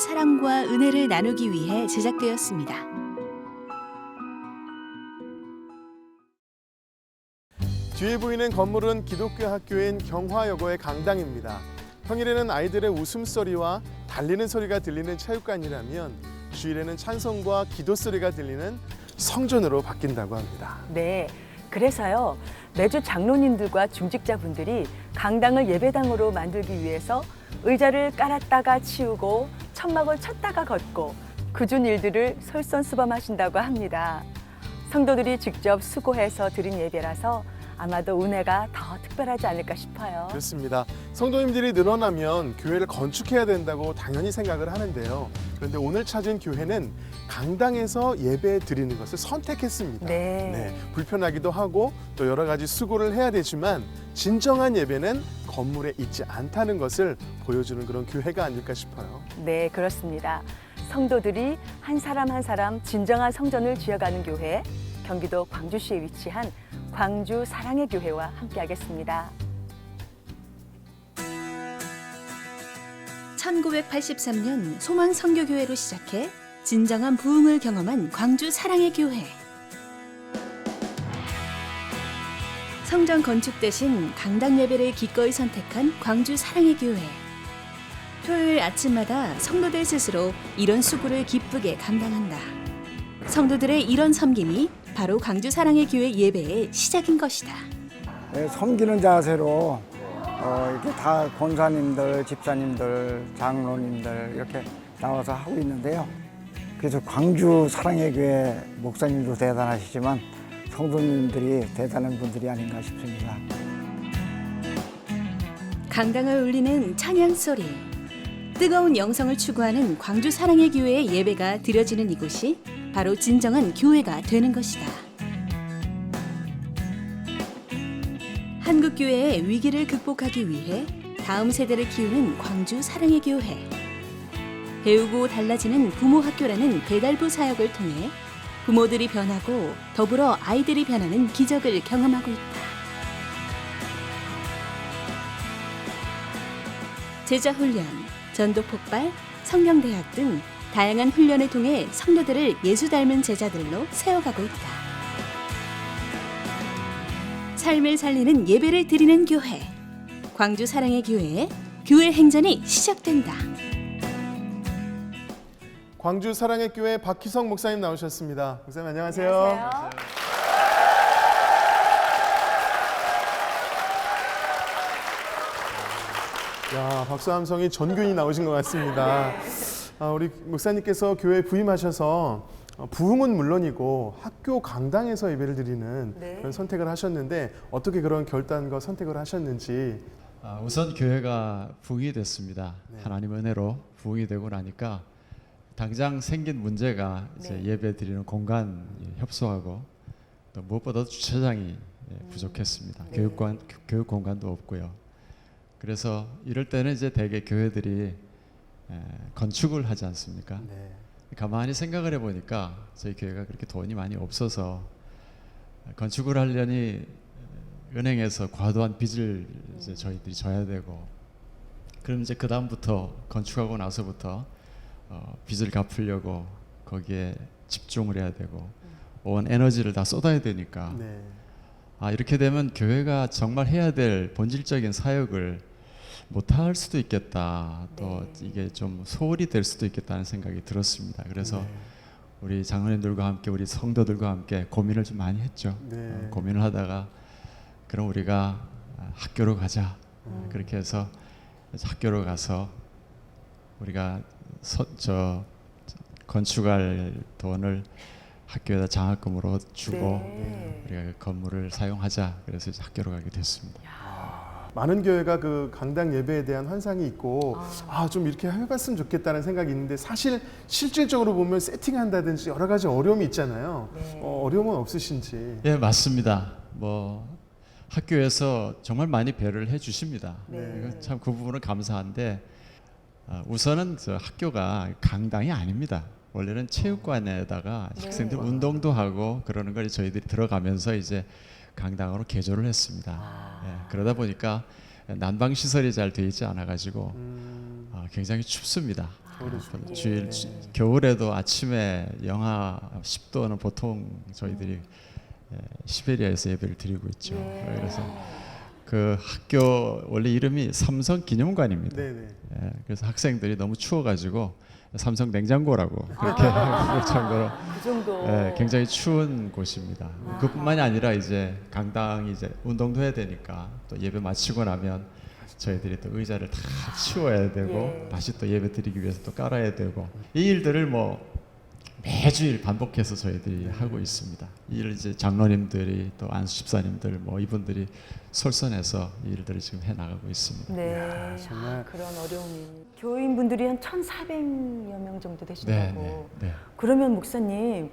사랑과 은혜를 나누기 위해 제작되었습니다. 뒤에 보이는 건물은 기독교 학교인 경화여고의 강당입니다. 평일에는 아이들의 웃음소리와 달리는 소리가 들리는 체육관이라면 주일에는 찬송과 기도 소리가 들리는 성전으로 바뀐다고 합니다. 네, 그래서요 매주 장로님들과 중직자분들이 강당을 예배당으로 만들기 위해서 의자를 깔았다가 치우고 천막을 쳤다가 걷고 굳은 일들을 솔선수범하신다고 합니다. 성도들이 직접 수고해서 드린 예배라서 아마도 은혜가 더 특별하지 않을까 싶어요. 그렇습니다. 성도님들이 늘어나면 교회를 건축해야 된다고 당연히 생각을 하는데요. 그런데 오늘 찾은 교회는 강당에서 예배 드리는 것을 선택했습니다. 네. 불편하기도 하고 또 여러 가지 수고를 해야 되지만 진정한 예배는 건물에 있지 않다는 것을 보여주는 그런 교회가 아닐까 싶어요. 네, 그렇습니다. 성도들이 한 사람 한 사람 진정한 성전을 지어가는 교회, 경기도 광주시에 위치한 광주 사랑의 교회와 함께하겠습니다. 1983년 소망선교교회로 시작해 진정한 부흥을 경험한 광주 사랑의 교회. 성전 건축 대신 강당 예배를 기꺼이 선택한 광주 사랑의 교회. 토요일 아침마다 성도들 스스로 이런 수고를 기쁘게 감당한다. 성도들의 이런 섬김이 바로 광주 사랑의 교회 예배의 시작인 것이다. 네, 섬기는 자세로 이렇게 다 권사님들, 집사님들, 장로님들 이렇게 나와서 하고 있는데요. 그래서 광주 사랑의 교회 목사님도 대단하시지만 성도님들이 대단한 분들이 아닌가 싶습니다. 강당을 울리는 찬양 소리, 뜨거운 영성을 추구하는 광주 사랑의 교회의 예배가 드려지는 이곳이 바로 진정한 교회가 되는 것이다. 한국 교회의 위기를 극복하기 위해 다음 세대를 키우는 광주 사랑의 교회. 배우고 달라지는 부모 학교라는 배달부 사역을 통해 부모들이 변하고 더불어 아이들이 변하는 기적을 경험하고 있다. 제자 훈련, 전도 폭발, 성경대학 등 다양한 훈련을 통해 성도들을 예수 닮은 제자들로 세워가고 있다. 삶을 살리는 예배를 드리는 교회, 광주 사랑의 교회의 교회 행전이 시작된다. 광주 사랑의 교회 박희성 목사님 나오셨습니다. 목사님 안녕하세요. 안녕하세요. 야, 박수 함성이 전균이 나오신 것 같습니다. 우리 목사님께서 교회에 부임하셔서 부흥은 물론이고 학교 강당에서 예배를 드리는 네. 그런 선택을 하셨는데 어떻게 그런 결단과 선택을 하셨는지. 우선 교회가 부흥이 됐습니다. 하나님의 은혜로 부흥이 되고 나니까 당장 생긴 문제가 이제 예배 드리는 공간 협소하고 또 무엇보다도 주차장이 부족했습니다. 교육 공간도 없고요. 그래서 이럴 때는 이제 대개 교회들이 건축을 하지 않습니까? 네. 가만히 생각을 해보니까 저희 교회가 그렇게 돈이 많이 없어서 건축을 하려니 은행에서 과도한 빚을 이제 저희들이 져야 되고, 그럼 이제 그 다음부터 건축하고 나서부터 빚을 갚으려고 거기에 집중을 해야 되고 온 에너지를 다 쏟아야 되니까 네. 이렇게 되면 교회가 정말 해야 될 본질적인 사역을 못할 수도 있겠다. 또 이게 좀 소홀히 될 수도 있겠다는 생각이 들었습니다. 그래서 우리 장로님들과 함께 우리 성도들과 함께 고민을 좀 많이 했죠. 고민을 하다가 그럼 우리가 학교로 가자. 그렇게 해서 학교로 가서 우리가 건축할 돈을 학교에다 장학금으로 주고 우리가 그 건물을 사용하자. 그래서 이제 학교로 가게 됐습니다. 많은 교회가 그 강당 예배에 대한 환상이 있고 좀 이렇게 해봤으면 좋겠다는 생각이 있는데 사실 실질적으로 보면 세팅한다든지 여러 가지 어려움이 있잖아요. 어려움은 없으신지? 예, 맞습니다. 학교에서 정말 많이 배려를 해주십니다. 참 그 부분은 감사한데 우선은 학교가 강당이 아닙니다. 원래는 체육관에다가 학생들 운동도 하고 그러는 걸 저희들이 들어가면서 이제 강당으로 개조를 했습니다. 그러다 보니까 난방 시설이 잘 되어 있지 않아 가지고 굉장히 춥습니다. 겨울에 겨울에도 아침에 영하 10도는 보통 저희들이 시베리아에서 예배를 드리고 있죠. 그래서 그 학교 원래 이름이 삼성 기념관입니다. 네네. 그래서 학생들이 너무 추워가지고 삼성 냉장고라고 그렇게 부를 정도로 그 정도. 굉장히 추운 곳입니다. 그뿐만이 아니라 이제 강당이 이제 운동도 해야 되니까 또 예배 마치고 나면 저희들이 또 의자를 다 치워야 되고 다시 또 예배 드리기 위해서 또 깔아야 되고 이 일들을 뭐 매주일 반복해서 저희들이 하고 있습니다. 이 일을 이제 장로님들이 또 안수 집사님들 뭐 이분들이 솔선해서 이 일들을 지금 해 나가고 있습니다. 네. 정말. 그런 어려움이. 교인분들이 한 1,400여 명 정도 되신다고. 네. 그러면 목사님,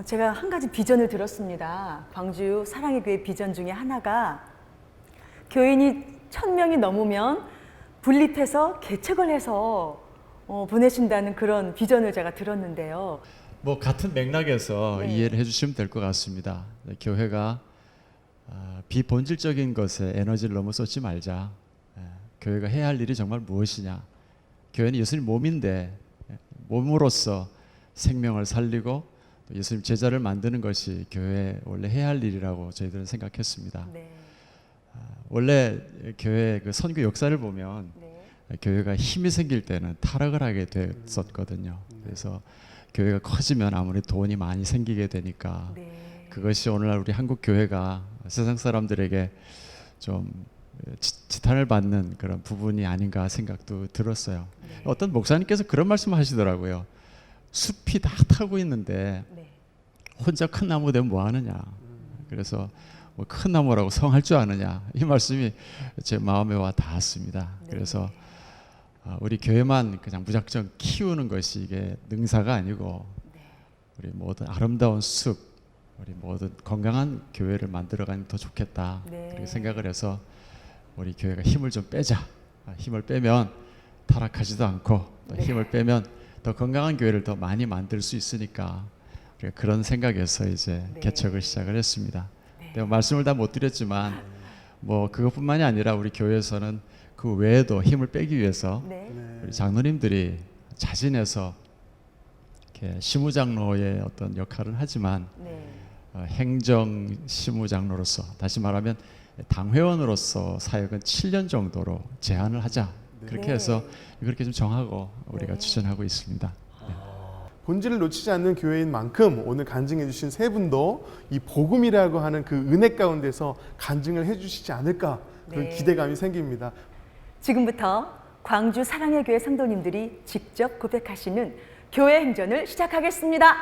제가 한 가지 비전을 들었습니다. 광주 사랑의 교회 비전 중에 하나가 교인이 1,000명이 넘으면 분립해서 개척을 해서 보내신다는 그런 비전을 제가 들었는데요. 뭐 같은 맥락에서 네. 이해를 해주시면 될 것 같습니다. 교회가 비본질적인 것에 에너지를 너무 쏟지 말자. 교회가 해야 할 일이 정말 무엇이냐. 교회는 예수님 몸인데 몸으로서 생명을 살리고 또 예수님 제자를 만드는 것이 교회 원래 해야 할 일이라고 저희들은 생각했습니다. 네. 원래 교회 그 선교 역사를 보면 네. 교회가 힘이 생길 때는 타락을 하게 됐었거든요. 그래서 교회가 커지면 아무래도 돈이 많이 생기게 되니까 네. 그것이 오늘날 우리 한국 교회가 세상 사람들에게 좀 지탄을 받는 그런 부분이 아닌가 생각도 들었어요. 네. 어떤 목사님께서 그런 말씀을 하시더라고요. 숲이 다 타고 있는데 네. 혼자 큰 나무 되면 뭐 하느냐. 그래서 뭐 큰 나무라고 성할 줄 아느냐. 이 말씀이 제 마음에 와 닿았습니다. 네. 그래서 우리 교회만 그냥 무작정 키우는 것이 이게 능사가 아니고 우리 모든 아름다운 숲, 우리 모든 건강한 교회를 만들어가면 더 좋겠다. 네. 그렇게 생각을 해서 우리 교회가 힘을 좀 빼자. 힘을 빼면 타락하지도 않고 또 네. 힘을 빼면 더 건강한 교회를 더 많이 만들 수 있으니까 그런 생각에서 이제 네. 개척을 시작을 했습니다. 네. 내가 말씀을 다 못 드렸지만 뭐 그것뿐만이 아니라 우리 교회에서는 그 외에도 힘을 빼기 위해서 네. 우리 장로님들이 자진해서 이렇게 시무장로의 어떤 역할을 하지만 네. 행정 시무장로로서 다시 말하면 당회원으로서 사역은 7년 정도로 제한을 하자. 그렇게 네. 해서 그렇게 좀 정하고 우리가 네. 추진하고 있습니다. 본질을 놓치지 않는 교회인 만큼 오늘 간증해 주신 세 분도 이 복음이라고 하는 그 은혜 가운데서 간증을 해 주시지 않을까 그런 네. 기대감이 생깁니다. 지금부터 광주 사랑의 교회 성도님들이 직접 고백하시는 교회 행전을 시작하겠습니다.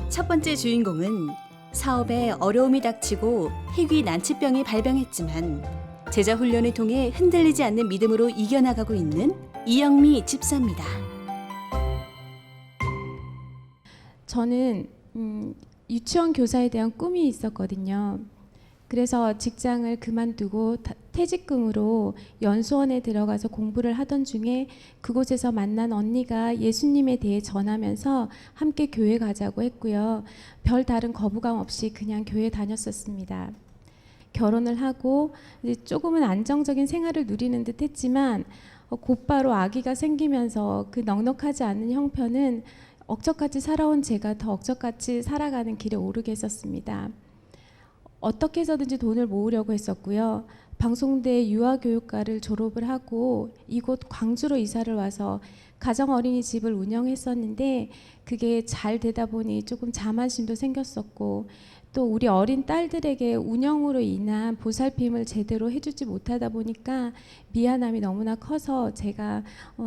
첫 번째 주인공은 사업에 어려움이 닥치고 희귀 난치병이 발병했지만 제자 훈련을 통해 흔들리지 않는 믿음으로 이겨나가고 있는 이영미 집사입니다. 저는 유치원 교사에 대한 꿈이 있었거든요. 그래서 직장을 그만두고 퇴직금으로 연수원에 들어가서 공부를 하던 중에 그곳에서 만난 언니가 예수님에 대해 전하면서 함께 교회 가자고 했고요. 별 다른 거부감 없이 그냥 교회 다녔었습니다. 결혼을 하고 이제 조금은 안정적인 생활을 누리는 듯 했지만 곧바로 아기가 생기면서 그 넉넉하지 않은 형편은 억적같이 살아온 제가 더 억적같이 살아가는 길에 오르게 했었습니다. 어떻게 해서든지 돈을 모으려고 했었고요. 방송대 유아교육과를 졸업을 하고 이곳 광주로 이사를 와서 가정어린이집을 운영했었는데 그게 잘 되다 보니 조금 자만심도 생겼었고 또 우리 어린 딸들에게 운영으로 인한 보살핌을 제대로 해주지 못하다 보니까 미안함이 너무나 커서 제가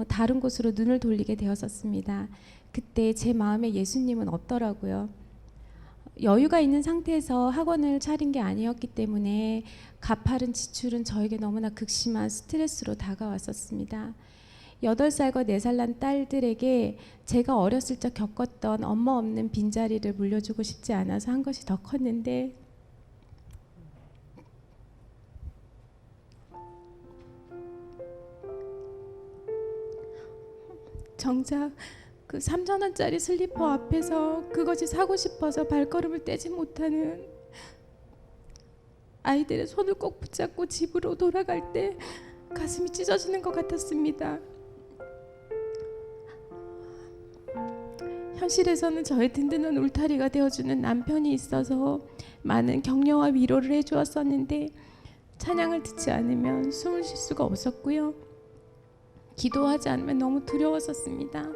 다른 곳으로 눈을 돌리게 되었었습니다. 그때 제 마음에 예수님은 없더라고요. 여유가 있는 상태에서 학원을 차린 게 아니었기 때문에 가파른 지출은 저에게 너무나 극심한 스트레스로 다가왔었습니다. 8살과 4살 난 딸들에게 제가 어렸을 적 겪었던 엄마 없는 빈자리를 물려주고 싶지 않아서 한 것이 더 컸는데 정작 그 3,000원짜리 슬리퍼 앞에서 그것이 사고 싶어서 발걸음을 떼지 못하는 아이들의 손을 꼭 붙잡고 집으로 돌아갈 때 가슴이 찢어지는 것 같았습니다. 현실에서는 저의 든든한 울타리가 되어주는 남편이 있어서 많은 격려와 위로를 해주었었는데 찬양을 듣지 않으면 숨을 쉴 수가 없었고요. 기도하지 않으면 너무 두려웠었습니다.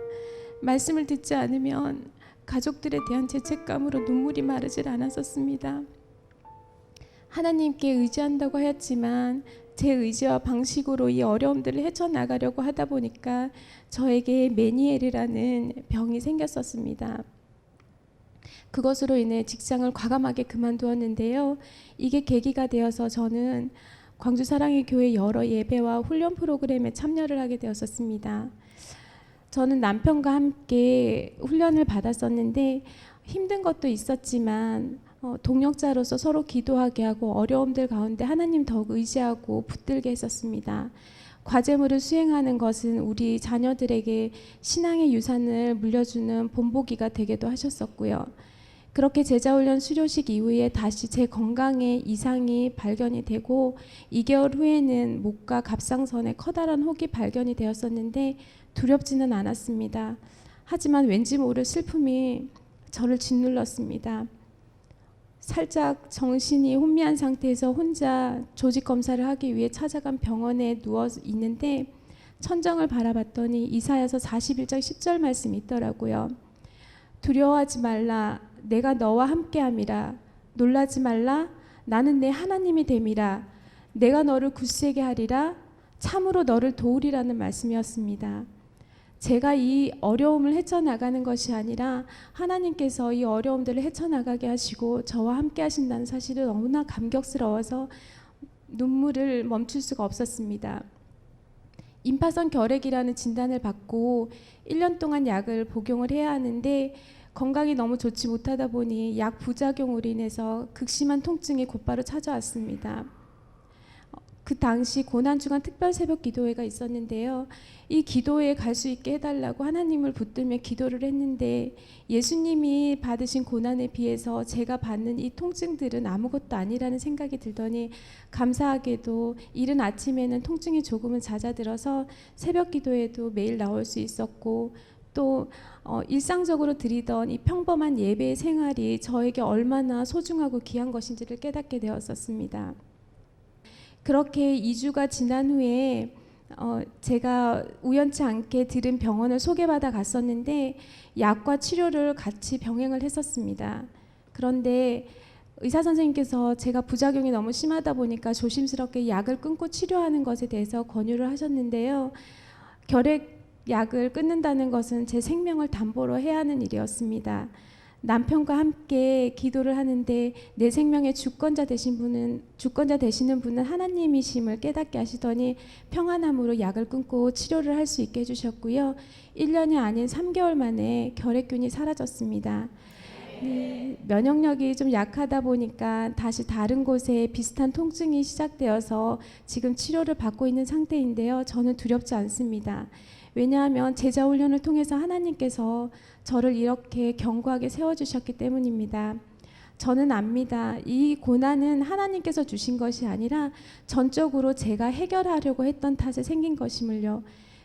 말씀을 듣지 않으면 가족들에 대한 죄책감으로 눈물이 마르질 않았었습니다. 하나님께 의지한다고 하였지만 제 의지와 방식으로 이 어려움들을 헤쳐나가려고 하다 보니까 저에게 메니엘이라는 병이 생겼었습니다. 그것으로 인해 직장을 과감하게 그만두었는데요. 이게 계기가 되어서 저는 광주 사랑의 교회 여러 예배와 훈련 프로그램에 참여를 하게 되었었습니다. 저는 남편과 함께 훈련을 받았었는데 힘든 것도 있었지만 동역자로서 서로 기도하게 하고 어려움들 가운데 하나님 더욱 의지하고 붙들게 했었습니다. 과제물을 수행하는 것은 우리 자녀들에게 신앙의 유산을 물려주는 본보기가 되기도 하셨었고요. 그렇게 제자훈련 수료식 이후에 다시 제 건강에 이상이 발견이 되고 2개월 후에는 목과 갑상선에 커다란 혹이 발견이 되었었는데 두렵지는 않았습니다. 하지만 왠지 모를 슬픔이 저를 짓눌렀습니다. 살짝 정신이 혼미한 상태에서 혼자 조직 검사를 하기 위해 찾아간 병원에 누워 있는데 천정을 바라봤더니 이사야서 41장 10절 말씀이 있더라고요. 두려워하지 말라 내가 너와 함께함이라 놀라지 말라 나는 내 하나님이 됨이라 내가 너를 굳세게 하리라 참으로 너를 도우리라는 말씀이었습니다. 제가 이 어려움을 헤쳐나가는 것이 아니라 하나님께서 이 어려움들을 헤쳐나가게 하시고 저와 함께 하신다는 사실을 너무나 감격스러워서 눈물을 멈출 수가 없었습니다. 임파선 결핵이라는 진단을 받고 1년 동안 약을 복용을 해야 하는데 건강이 너무 좋지 못하다 보니 약 부작용으로 인해서 극심한 통증이 곧바로 찾아왔습니다. 그 당시 고난주간 특별 새벽 기도회가 있었는데요. 이 기도회에 갈 수 있게 해달라고 하나님을 붙들며 기도를 했는데 예수님이 받으신 고난에 비해서 제가 받는 이 통증들은 아무것도 아니라는 생각이 들더니 감사하게도 이른 아침에는 통증이 조금은 잦아들어서 새벽 기도회에도 매일 나올 수 있었고 또 일상적으로 드리던 이 평범한 예배의 생활이 저에게 얼마나 소중하고 귀한 것인지를 깨닫게 되었었습니다. 그렇게 2주가 지난 후에 제가 우연치 않게 들은 병원을 소개받아 갔었는데 약과 치료를 같이 병행을 했었습니다. 그런데 의사 선생님께서 제가 부작용이 너무 심하다 보니까 조심스럽게 약을 끊고 치료하는 것에 대해서 권유를 하셨는데요. 결핵 약을 끊는다는 것은 제 생명을 담보로 해야 하는 일이었습니다. 남편과 함께 기도를 하는데 내 생명의 주권자 되시는 분은 하나님이심을 깨닫게 하시더니 평안함으로 약을 끊고 치료를 할 수 있게 해주셨고요. 1년이 아닌 3개월 만에 결핵균이 사라졌습니다. 네, 면역력이 좀 약하다 보니까 다시 다른 곳에 비슷한 통증이 시작되어서 지금 치료를 받고 있는 상태인데요. 저는 두렵지 않습니다. 왜냐하면 제자 훈련을 통해서 하나님께서 저를 이렇게 견고하게 세워주셨기 때문입니다. 저는 압니다. 이 고난은 하나님께서 주신 것이 아니라 전적으로 제가 해결하려고 했던 탓에 생긴 것임을요.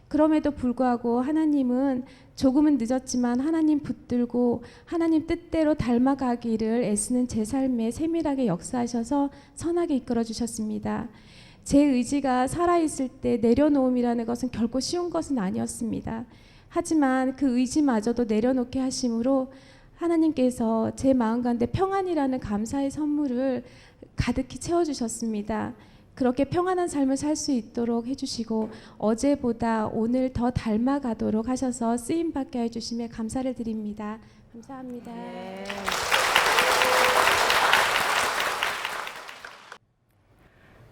그럼에도 불구하고 하나님은 조금은 늦었지만 하나님 붙들고 하나님 뜻대로 닮아가기를 애쓰는 제 삶에 세밀하게 역사하셔서 선하게 이끌어 주셨습니다. 제 의지가 살아있을 때 내려놓음이라는 것은 결코 쉬운 것은 아니었습니다. 하지만 그 의지마저도 내려놓게 하심으로 하나님께서 제 마음 가운데 평안이라는 감사의 선물을 가득히 채워주셨습니다. 그렇게 평안한 삶을 살 수 있도록 해주시고 어제보다 오늘 더 닮아가도록 하셔서 쓰임받게 해주심에 감사를 드립니다. 감사합니다. 네.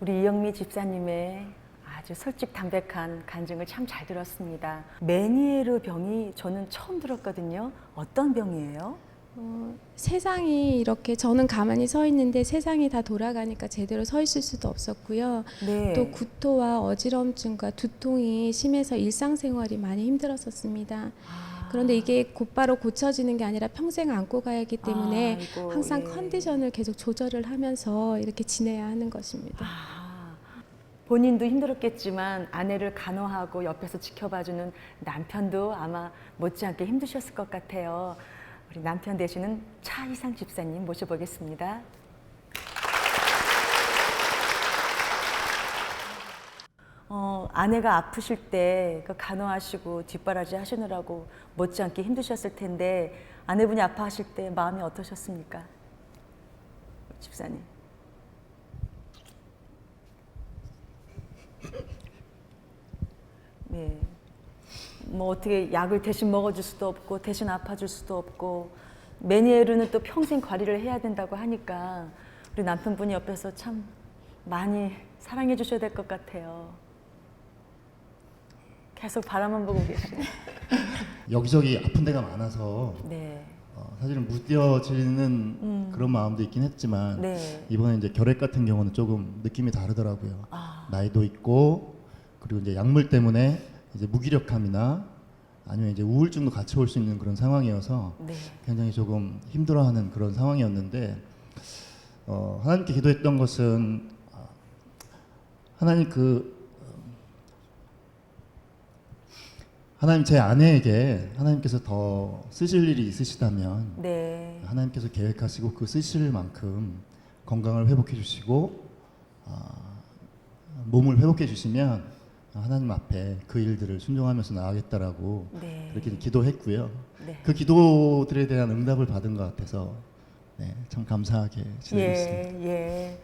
우리 이영미 집사님의 아주 솔직담백한 간증을 참 잘 들었습니다. 메니에르 병이 저는 처음 들었거든요. 어떤 병이에요? 세상이 이렇게 저는 가만히 서 있는데 세상이 다 돌아가니까 제대로 서 있을 수도 없었고요. 네. 또 구토와 어지럼증과 두통이 심해서 일상생활이 많이 힘들었었습니다. 그런데 이게 곧바로 고쳐지는 게 아니라 평생 안고 가야 하기 때문에 아이고, 항상 예. 컨디션을 계속 조절을 하면서 이렇게 지내야 하는 것입니다. 본인도 힘들었겠지만 아내를 간호하고 옆에서 지켜봐주는 남편도 아마 못지않게 힘드셨을 것 같아요. 우리 남편 되시는 차희상 집사님 모셔보겠습니다. 아내가 아프실 때 그 간호하시고 뒷바라지 하시느라고 못지않게 힘드셨을 텐데 아내분이 아파하실 때 마음이 어떠셨습니까? 집사님. 네. 뭐 어떻게 약을 대신 먹어줄 수도 없고 대신 아파줄 수도 없고 메니에르는 또 평생 관리를 해야 된다고 하니까 우리 남편분이 옆에서 참 많이 사랑해 주셔야 될 것 같아요. 계속 바라만 보고 계시네요. 여기저기 아픈 데가 많아서 네. 사실은 무뎌지는 그런 마음도 있긴 했지만 네. 이번에 이제 결핵 같은 경우는 조금 느낌이 다르더라고요. 아. 나이도 있고 그리고 이제 약물 때문에 이제 무기력함이나 아니면 이제 우울증도 같이 올 수 있는 그런 상황이어서 네. 굉장히 조금 힘들어하는 그런 상황이었는데 하나님께 기도했던 것은 하나님 하나님 제 아내에게 하나님께서 더 쓰실 일이 있으시다면 네. 하나님께서 계획하시고 그 쓰실 만큼 건강을 회복해 주시고 몸을 회복해 주시면 하나님 앞에 그 일들을 순종하면서 나아가겠다라고 네. 그렇게 기도했고요. 네. 그 기도들에 대한 응답을 받은 것 같아서 네, 참 감사하게 지내고 있습니다. 예.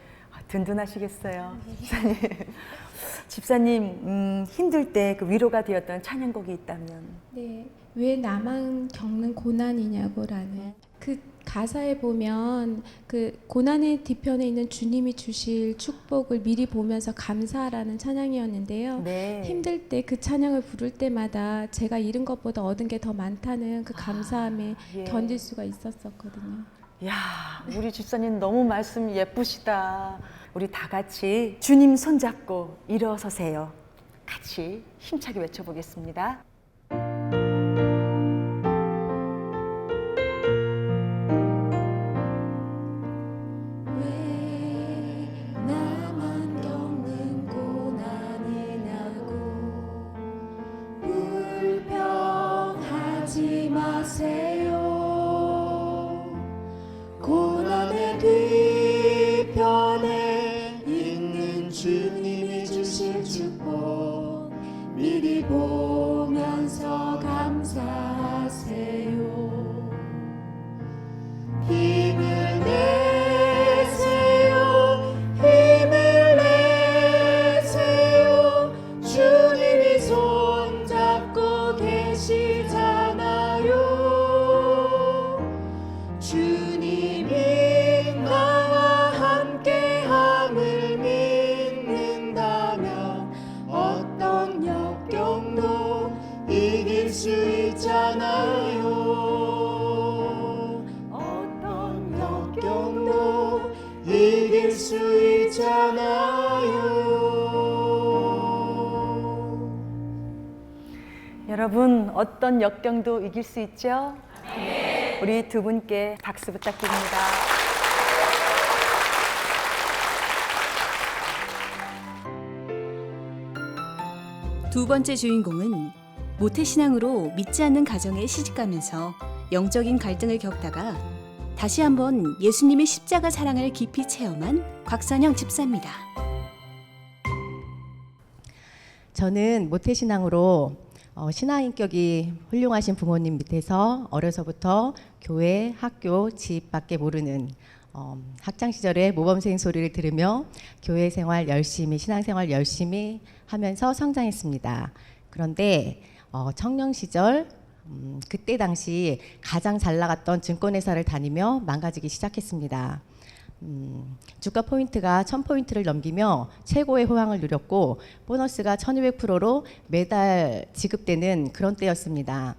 든든하시겠어요. 집사님. 집사님, 힘들 때 그 위로가 되었던 찬양곡이 있다면? 네, 왜 나만 겪는 고난이냐고라는 그 가사에 보면 그 고난의 뒤편에 있는 주님이 주실 축복을 미리 보면서 감사하라는 찬양이었는데요. 네. 힘들 때 그 찬양을 부를 때마다 제가 잃은 것보다 얻은 게 더 많다는 그 감사함에 예. 견딜 수가 있었었거든요. 야, 우리 집사님 너무 말씀 예쁘시다. 우리 다 같이 주님 손잡고 일어서세요. 같이 힘차게 외쳐보겠습니다. 왜 나만 겪는 고난이냐고 불평하지 마세요. 고난의 뒤편에 있는 주님이 주실 축복 미리 보면서 감사하세요. 힘을 내세요. 힘을 내세요. 주님이 손잡고 계시잖아요. 주님이 나와 함께함을 믿는다면 어떤 역경도 이길 수 있잖아요. 어떤 역경도 이길 수 있잖아요. 여러분, 어떤 역경도 이길 수 있죠? 우리 두 분께 박수 부탁드립니다. 두 번째 주인공은 모태신앙으로 믿지 않는 가정에 시집가면서 영적인 갈등을 겪다가 다시 한번 예수님의 십자가 사랑을 깊이 체험한 곽선영 집사입니다. 저는 모태신앙으로 신앙인격이 훌륭하신 부모님 밑에서 어려서부터 교회, 학교, 집밖에 모르는 학창 시절에 모범생 소리를 들으며 교회 생활 열심히, 신앙생활 열심히 하면서 성장했습니다. 그런데 청년 시절 그때 당시 가장 잘 나갔던 증권회사를 다니며 망가지기 시작했습니다. 주가 포인트가 1000포인트를 넘기며 최고의 호황을 누렸고 보너스가 1200%로 매달 지급되는 그런 때였습니다.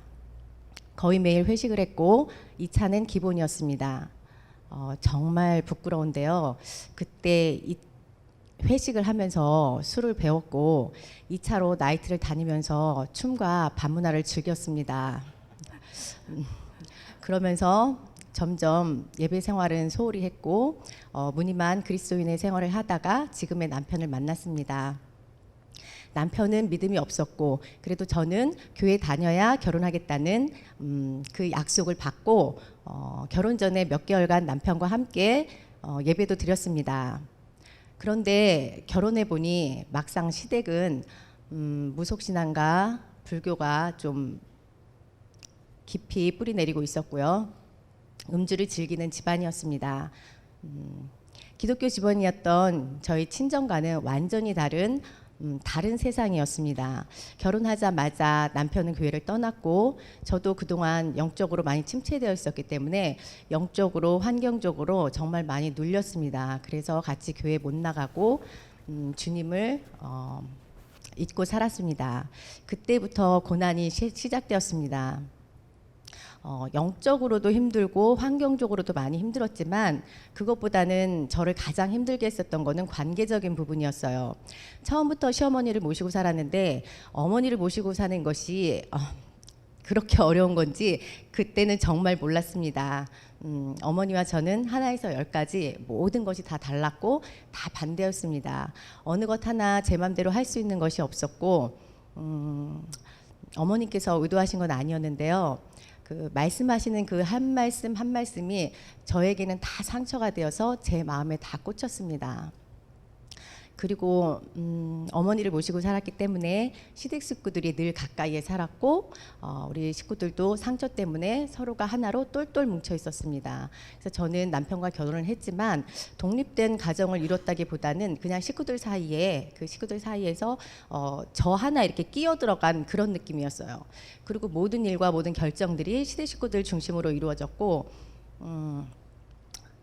거의 매일 회식을 했고 2차는 기본이었습니다. 정말 부끄러운데요. 그때 회식을 하면서 술을 배웠고 2차로 나이트를 다니면서 춤과 밤문화를 즐겼습니다. 그러면서 점점 예배 생활은 소홀히 했고 무늬만 그리스도인의 생활을 하다가 지금의 남편을 만났습니다. 남편은 믿음이 없었고 그래도 저는 교회 다녀야 결혼하겠다는 그 약속을 받고 결혼 전에 몇 개월간 남편과 함께 예배도 드렸습니다. 그런데 결혼해 보니 막상 시댁은 무속신앙과 불교가 좀 깊이 뿌리 내리고 있었고요. 음주를 즐기는 집안이었습니다. 기독교 집안이었던 저희 친정과는 완전히 다른 세상이었습니다. 결혼하자마자 남편은 교회를 떠났고 저도 그동안 영적으로 많이 침체되어 있었기 때문에 영적으로 환경적으로 정말 많이 눌렸습니다. 그래서 같이 교회 못 나가고 주님을 잊고 살았습니다. 그때부터 고난이 시작되었습니다. 영적으로도 힘들고 환경적으로도 많이 힘들었지만 그것보다는 저를 가장 힘들게 했었던 거는 관계적인 부분이었어요. 처음부터 시어머니를 모시고 살았는데 어머니를 모시고 사는 것이 그렇게 어려운 건지 그때는 정말 몰랐습니다. 어머니와 저는 하나에서 열까지 모든 것이 다 달랐고 다 반대였습니다. 어느 것 하나 제 맘대로 할 수 있는 것이 없었고 어머니께서 의도하신 건 아니었는데요. 그 말씀하시는 그 한 말씀 한 말씀이 저에게는 다 상처가 되어서 제 마음에 다 꽂혔습니다. 그리고 어머니를 모시고 살았기 때문에 시댁 식구들이 늘 가까이에 살았고 우리 식구들도 상처 때문에 서로가 하나로 똘똘 뭉쳐 있었습니다. 그래서 저는 남편과 결혼을 했지만 독립된 가정을 이뤘다기보다는 그냥 식구들 사이에서 저 하나 이렇게 끼어 들어간 그런 느낌이었어요. 그리고 모든 일과 모든 결정들이 시댁 식구들 중심으로 이루어졌고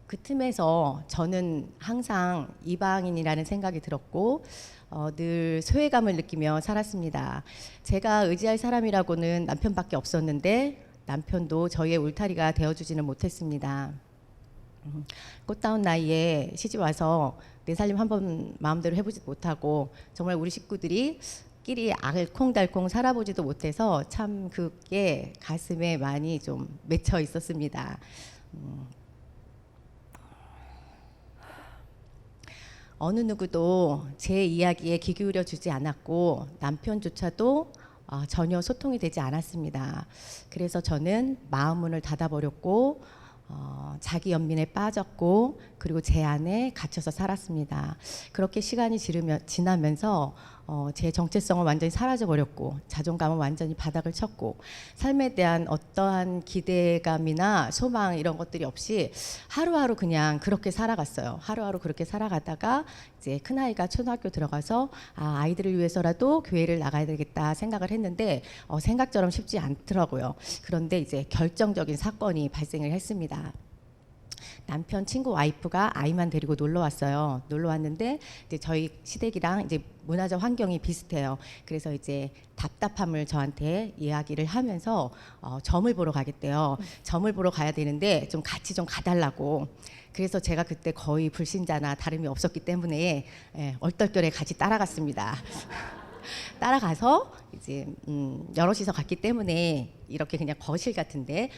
그 틈에서 저는 항상 이방인이라는 생각이 들었고 늘 소외감을 느끼며 살았습니다. 제가 의지할 사람이라고는 남편밖에 없었는데 남편도 저희의 울타리가 되어주지는 못했습니다. 꽃다운 나이에 시집 와서 내 살림 한번 마음대로 해보지 못하고 정말 우리 식구들이 끼리 알콩달콩 살아보지도 못해서 참 그게 가슴에 많이 좀 맺혀 있었습니다. 어느 누구도 제 이야기에 귀 기울여 주지 않았고 남편조차도 전혀 소통이 되지 않았습니다. 그래서 저는 마음문을 닫아버렸고 자기 연민에 빠졌고 그리고 제 안에 갇혀서 살았습니다. 그렇게 시간이 지나면서 제 정체성은 완전히 사라져버렸고 자존감은 완전히 바닥을 쳤고 삶에 대한 어떠한 기대감이나 소망 이런 것들이 없이 하루하루 그냥 그렇게 살아갔어요. 하루하루 그렇게 살아가다가 이제 큰아이가 초등학교 들어가서 아이들을 위해서라도 교회를 나가야 되겠다 생각을 했는데 생각처럼 쉽지 않더라고요. 그런데 이제 결정적인 사건이 발생을 했습니다. 남편 친구 와이프가 아이만 데리고 놀러 왔어요. 놀러 왔는데 이제 저희 시댁이랑 이제 문화적 환경이 비슷해요. 그래서 이제 답답함을 저한테 이야기를 하면서 점을 보러 가겠대요. 점을 보러 가야 되는데 좀 같이 좀 가달라고. 그래서 제가 그때 거의 불신자나 다름이 없었기 때문에 얼떨결에 같이 따라갔습니다. 따라가서 이제 여럿이서 갔기 때문에 이렇게 그냥 거실 같은데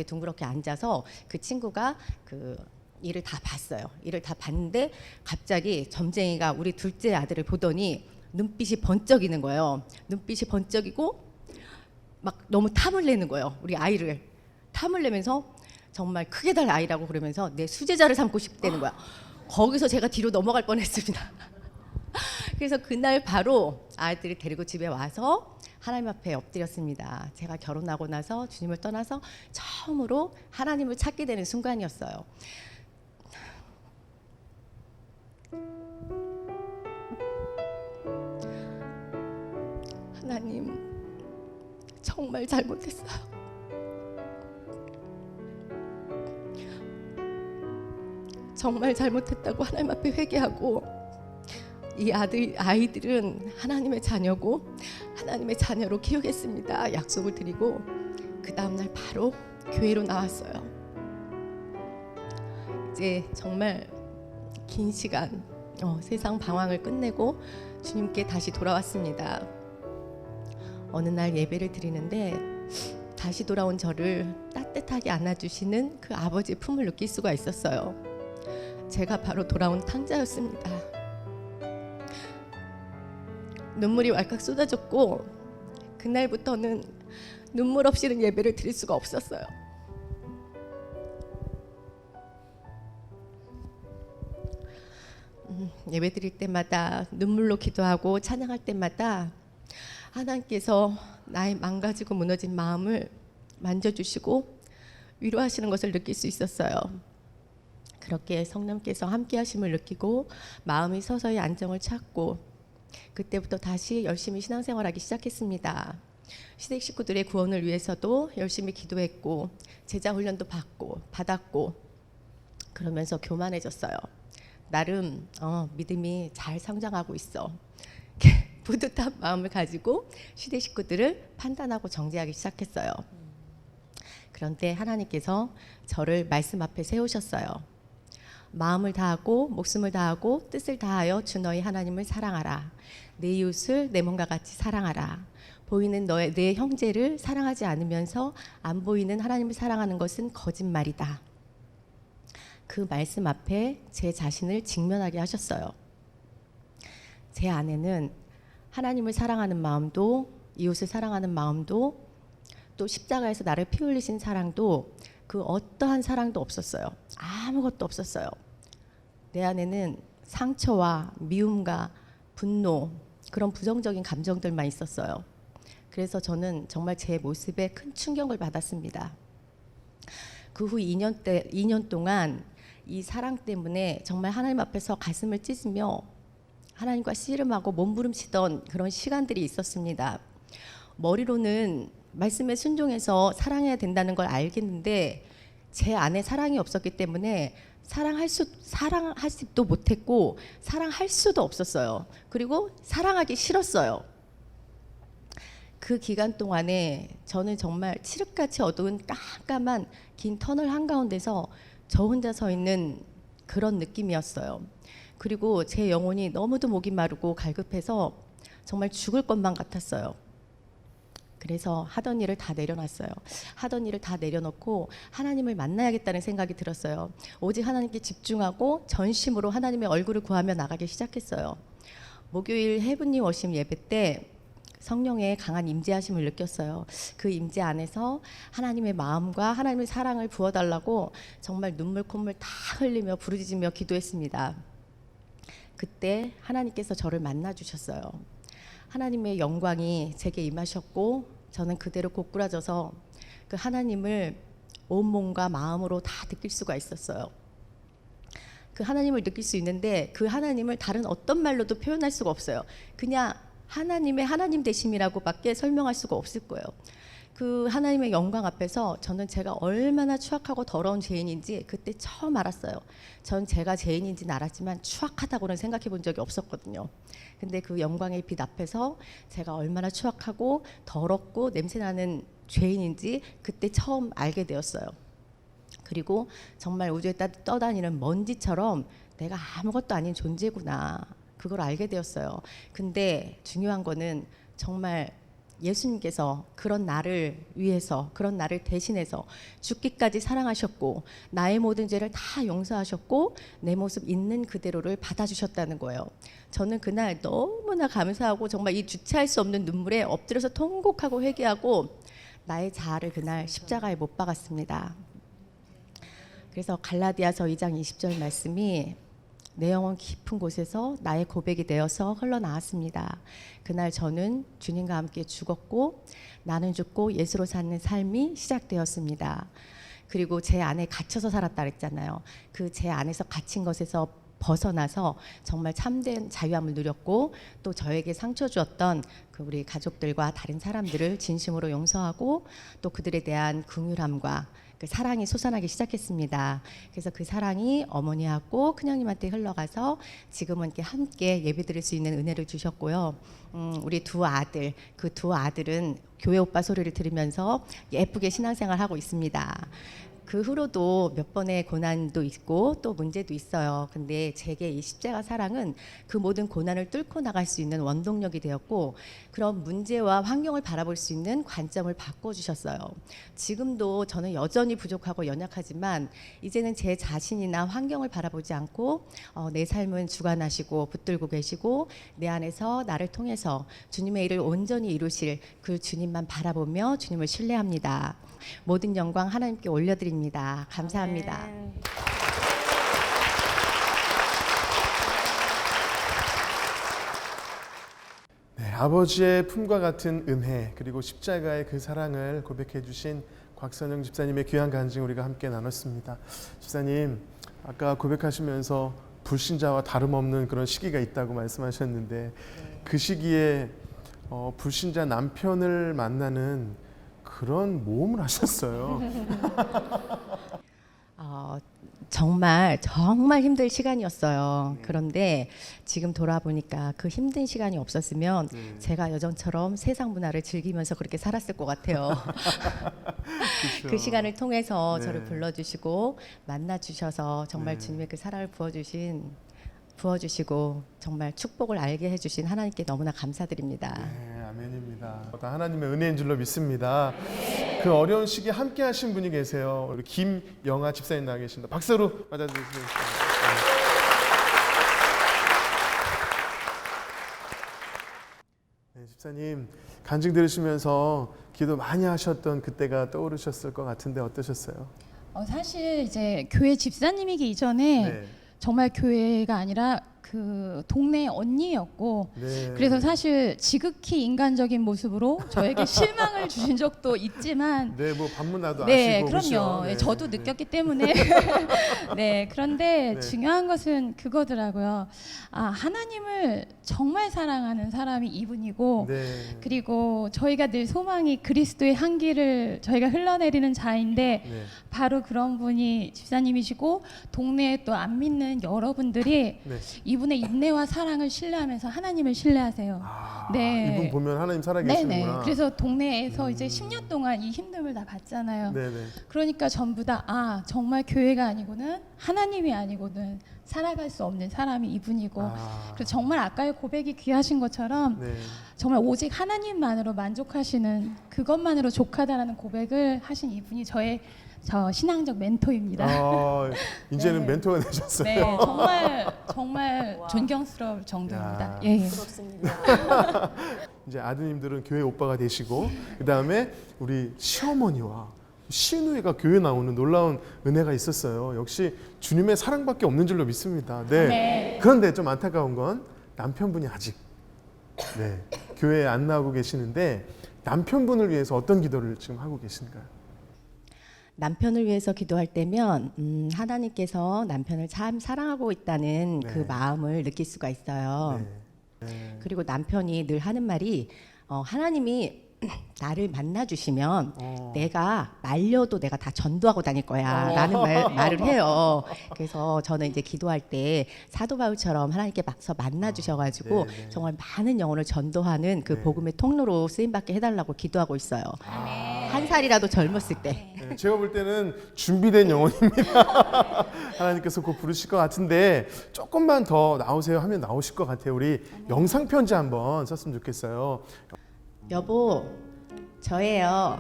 둥그렇게 앉아서 그 친구가 그 일을 다 봤어요. 일을 다 봤는데 갑자기 점쟁이가 우리 둘째 아들을 보더니 눈빛이 번쩍이는 거예요. 눈빛이 번쩍이고 막 너무 탐을 내는 거예요. 우리 아이를 탐을 내면서 정말 크게 달 아이라고 그러면서 내 수제자를 삼고 싶다는 거야. 거기서 제가 뒤로 넘어갈 뻔했습니다. 그래서 그날 바로 아이들을 데리고 집에 와서 하나님 앞에 엎드렸습니다. 제가 결혼하고 나서 주님을 떠나서 처음으로 하나님을 찾게 되는 순간이었어요. 하나님, 정말 잘못했어요. 정말 잘못했다고 하나님 앞에 회개하고 이 아이들은 하나님의 자녀고 하나님의 자녀로 키우겠습니다 약속을 드리고 그 다음날 바로 교회로 나왔어요. 이제 정말 긴 시간 세상 방황을 끝내고 주님께 다시 돌아왔습니다. 어느 날 예배를 드리는데 다시 돌아온 저를 따뜻하게 안아주시는 그 아버지의 품을 느낄 수가 있었어요. 제가 바로 돌아온 탕자였습니다. 눈물이 왈칵 쏟아졌고 그날부터는 눈물 없이는 예배를 드릴 수가 없었어요. 예배 드릴 때마다 눈물로 기도하고 찬양할 때마다 하나님께서 나의 망가지고 무너진 마음을 만져주시고 위로하시는 것을 느낄 수 있었어요. 그렇게 성령께서 함께 하심을 느끼고 마음이 서서히 안정을 찾고 그때부터 다시 열심히 신앙생활하기 시작했습니다. 시댁 식구들의 구원을 위해서도 열심히 기도했고 제자 훈련도 받았고 그러면서 교만해졌어요. 나름 믿음이 잘 성장하고 있어. 뿌듯한 마음을 가지고 시대 식구들을 판단하고 정죄하기 시작했어요. 그런데 하나님께서 저를 말씀 앞에 세우셨어요. 마음을 다하고 목숨을 다하고 뜻을 다하여 주 너희 하나님을 사랑하라. 내 이웃을 내 몸과 같이 사랑하라. 보이는 내 형제를 사랑하지 않으면서 안 보이는 하나님을 사랑하는 것은 거짓말이다. 그 말씀 앞에 제 자신을 직면하게 하셨어요. 제 안에는 하나님을 사랑하는 마음도 이웃을 사랑하는 마음도 또 십자가에서 나를 피 흘리신 사랑도 그 어떠한 사랑도 없었어요. 아무것도 없었어요. 내 안에는 상처와 미움과 분노 그런 부정적인 감정들만 있었어요. 그래서 저는 정말 제 모습에 큰 충격을 받았습니다. 그 후 2년 동안 이 사랑 때문에 정말 하나님 앞에서 가슴을 찢으며 하나님과 씨름하고 몸부림치던 그런 시간들이 있었습니다. 머리로는 말씀에 순종해서 사랑해야 된다는 걸 알겠는데 제 안에 사랑이 없었기 때문에 사랑하지도 못했고 사랑할 수도 없었어요. 그리고 사랑하기 싫었어요. 그 기간 동안에 저는 정말 칠흑같이 어두운 깜깜한 긴 터널 한가운데서 저 혼자 서 있는 그런 느낌이었어요. 그리고 제 영혼이 너무도 목이 마르고 갈급해서 정말 죽을 것만 같았어요. 그래서 하던 일을 다 내려놨어요. 하던 일을 다 내려놓고 하나님을 만나야겠다는 생각이 들었어요. 오직 하나님께 집중하고 전심으로 하나님의 얼굴을 구하며 나가기 시작했어요. 목요일 해븐리 워십 예배 때 성령의 강한 임재하심을 느꼈어요. 그 임재 안에서 하나님의 마음과 하나님의 사랑을 부어달라고 정말 눈물 콧물 다 흘리며 부르짖으며 기도했습니다. 그때 하나님께서 저를 만나주셨어요. 하나님의 영광이 제게 임하셨고 저는 그대로 고꾸라져서 그 하나님을 온몸과 마음으로 다 느낄 수가 있었어요. 그 하나님을 느낄 수 있는데 그 하나님을 다른 어떤 말로도 표현할 수가 없어요. 그냥 하나님의 하나님 되심이라고밖에 설명할 수가 없을 거예요. 그 하나님의 영광 앞에서 저는 제가 얼마나 추악하고 더러운 죄인인지 그때 처음 알았어요. 전 제가 죄인인지는 알았지만 추악하다고는 생각해 본 적이 없었거든요. 근데 그 영광의 빛 앞에서 제가 얼마나 추악하고 더럽고 냄새나는 죄인인지 그때 처음 알게 되었어요. 그리고 정말 우주에 떠다니는 먼지처럼 내가 아무것도 아닌 존재구나. 그걸 알게 되었어요. 근데 중요한 거는 정말 예수님께서 그런 나를 위해서 그런 나를 대신해서 죽기까지 사랑하셨고 나의 모든 죄를 다 용서하셨고 내 모습 있는 그대로를 받아주셨다는 거예요. 저는 그날 너무나 감사하고 정말 이 주체할 수 없는 눈물에 엎드려서 통곡하고 회개하고 나의 자아를 그날 십자가에 못 박았습니다. 그래서 갈라디아서 2장 20절 말씀이 내 영혼 깊은 곳에서 나의 고백이 되어서 흘러나왔습니다. 그날 저는 주님과 함께 죽었고 나는 죽고 예수로 사는 삶이 시작되었습니다. 그리고 제 안에 갇혀서 살았다 그랬잖아요. 그 제 안에서 갇힌 것에서 벗어나서 정말 참된 자유함을 누렸고 또 저에게 상처 주었던 그 우리 가족들과 다른 사람들을 진심으로 용서하고 또 그들에 대한 긍휼함과 그 사랑이 솟아나기 시작했습니다. 그래서 그 사랑이 어머니하고 큰형님한테 흘러가서 지금은 이렇게 함께 예배드릴 수 있는 은혜를 주셨고요. 우리 두 아들, 그 두 아들은 교회 오빠 소리를 들으면서 예쁘게 신앙생활하고 있습니다. 그 후로도 몇 번의 고난도 있고 또 문제도 있어요. 근데 제게 이 십자가 사랑은 그 모든 고난을 뚫고 나갈 수 있는 원동력이 되었고, 그런 문제와 환경을 바라볼 수 있는 관점을 바꿔주셨어요. 지금도 저는 여전히 부족하고 연약하지만 이제는 제 자신이나 환경을 바라보지 않고 내 삶은 주관하시고 붙들고 계시고 내 안에서 나를 통해서 주님의 일을 온전히 이루실 그 주님만 바라보며 주님을 신뢰합니다. 모든 영광 하나님께 올려드립니다. 감사합니다. 네, 아버지의 품과 같은 은혜 그리고 십자가의 그 사랑을 고백해 주신 곽선영 집사님의 귀한 간증 우리가 함께 나눴습니다. 집사님, 아까 고백하시면서 불신자와 다름없는 그런 시기가 있다고 말씀하셨는데 그 시기에 불신자 남편을 만나는 그런 모험을 하셨어요. 정말 힘든 시간이었어요. 그런데 지금 돌아보니까 그 힘든 시간이 없었으면 제가 여전처럼 세상 문화를 즐기면서 그렇게 살았을 것 같아요. 그렇죠. 그 시간을 통해서 네. 저를 불러주시고 만나주셔서 정말 네. 주님의 그 사랑을 부어주시고 정말 축복을 알게 해주신 하나님께 너무나 감사드립니다. 네, 아멘입니다. 다 하나님의 은혜인 줄로 믿습니다. 그 어려운 시기에 함께 하신 분이 계세요. 우리 김영아 집사님 나와 계십니다. 박수로 맞아주시겠습니다. 네, 집사님 간증 들으시면서 기도 많이 하셨던 그때가 떠오르셨을 것 같은데 어떠셨어요? 사실 이제 교회 집사님이기 이전에 네. 정말 교회가 아니라 그 동네 언니였고, 네. 그래서 사실 지극히 인간적인 모습으로 저에게 실망을 주신 적도 있지만 네, 뭐 반문나도 네, 아시고 그럼요. 그렇죠? 네, 저도 네. 느꼈기 때문에 네, 그런데 네. 중요한 것은 그거더라고요. 하나님을 정말 사랑하는 사람이 이분이고, 네. 그리고 저희가 늘 소망이 그리스도의 향기를 저희가 흘러내리는 자인데 네. 바로 그런 분이 집사님이시고, 동네에 또 안 믿는 여러분들이 네. 이분의 인내와 사랑을 신뢰하면서 하나님을 신뢰하세요. 네. 이분 보면 하나님 네네. 살아계시는구나. 그래서 동네에서 이제 10년 동안 이 힘듦을 다 봤잖아요. 네네. 그러니까 전부 다 정말 교회가 아니고는 하나님이 아니고는 살아갈 수 없는 사람이 이분이고, 그래서 정말 아까의 고백이 귀하신 것처럼 네. 정말 오직 하나님만으로 만족하시는 그것만으로 족하다라는 고백을 하신 이분이 저 신앙적 멘토입니다. 이제는 네. 멘토가 되셨어요. 네, 정말 존경스러울 정도입니다. 야. 예. 부럽습니다. 이제 아드님들은 교회 오빠가 되시고 그 다음에 우리 시어머니와 시누이가 교회 나오는 놀라운 은혜가 있었어요. 역시 주님의 사랑밖에 없는 줄로 믿습니다. 네. 네. 그런데 좀 안타까운 건 남편분이 아직 교회에 안 나오고 계시는데 남편분을 위해서 어떤 기도를 지금 하고 계신가요? 남편을 위해서 기도할 때면 하나님께서 남편을 참 사랑하고 있다는 네. 그 마음을 느낄 수가 있어요. 네. 그리고 남편이 늘 하는 말이 하나님이 나를 만나주시면 내가 말려도 내가 다 전도하고 다닐 거야 라는 말을 해요. 그래서 저는 이제 기도할 때 사도 바울처럼 하나님께 막서 만나주셔가지고 네. 정말 많은 영혼을 전도하는 그 네. 복음의 통로로 쓰임받게 해달라고 기도하고 있어요. 한 살이라도 젊었을 때. 네, 제가 볼 때는 준비된 영혼입니다. 하나님께서 곧 부르실 것 같은데 조금만 더 나오세요 하면 나오실 것 같아요. 우리 영상 편지 한번 썼으면 좋겠어요. 여보, 저예요.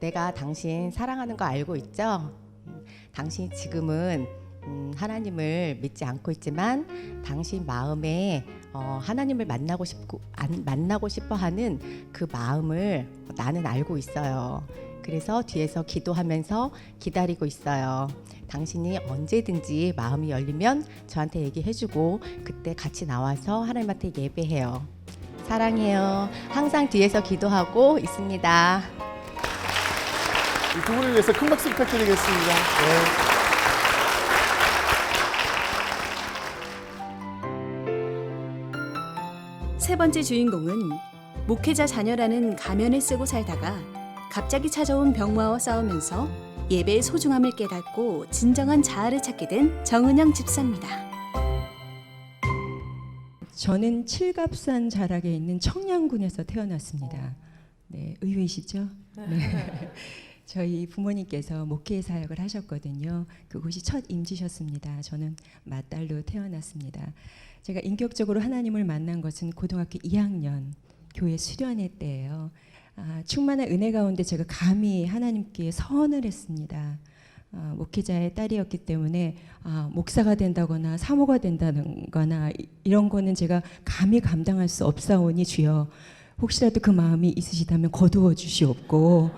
내가 당신 사랑하는 거 알고 있죠? 당신이 지금은 하나님을 믿지 않고 있지만 당신 마음에 하나님을 만나고 싶어 하는 그 마음을 나는 알고 있어요. 그래서 뒤에서 기도하면서 기다리고 있어요. 당신이 언제든지 마음이 열리면 저한테 얘기해주고 그때 같이 나와서 하나님한테 예배해요. 사랑해요. 항상 뒤에서 기도하고 있습니다. 이 두 분을 위해서 큰 박수 부탁드리겠습니다. 세 번째 주인공은 목회자 자녀라는 가면을 쓰고 살다가 갑자기 찾아온 병마와 싸우면서 예배의 소중함을 깨닫고 진정한 자아를 찾게 된 정은영 집사입니다. 저는 칠갑산 자락에 있는 청량군에서 태어났습니다. 네, 의외이시죠? 네. 저희 부모님께서 목회 사역을 하셨거든요. 그곳이 첫 임지셨습니다. 저는 맏딸로 태어났습니다. 제가 인격적으로 하나님을 만난 것은 고등학교 2학년 교회 수련회 때예요. 충만한 은혜 가운데 제가 감히 하나님께 서원을 했습니다. 목회자의 딸이었기 때문에 목사가 된다거나 사모가 된다거나 이런 거는 제가 감히 감당할 수 없사오니 주여 혹시라도 그 마음이 있으시다면 거두어 주시옵고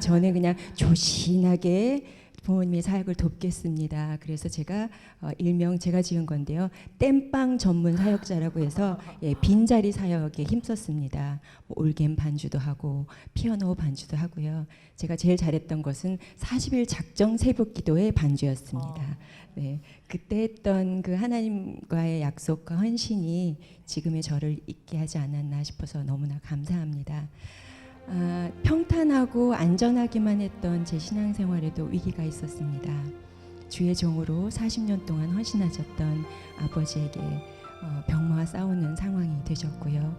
저는 그냥 조신하게 부모님의 사역을 돕겠습니다. 그래서 제가 일명 제가 지은 건데요. 땜빵 전문 사역자라고 해서 빈자리 사역에 힘썼습니다. 올겐 반주도 하고 피아노 반주도 하고요. 제가 제일 잘했던 것은 40일 작정 새벽 기도의 반주였습니다. 네, 그때 했던 그 하나님과의 약속과 헌신이 지금의 저를 있게 하지 않았나 싶어서 너무나 감사합니다. 평탄하고 안전하기만 했던 제 신앙생활에도 위기가 있었습니다. 주의 종으로 40년 동안 헌신하셨던 아버지에게 병마와 싸우는 상황이 되셨고요.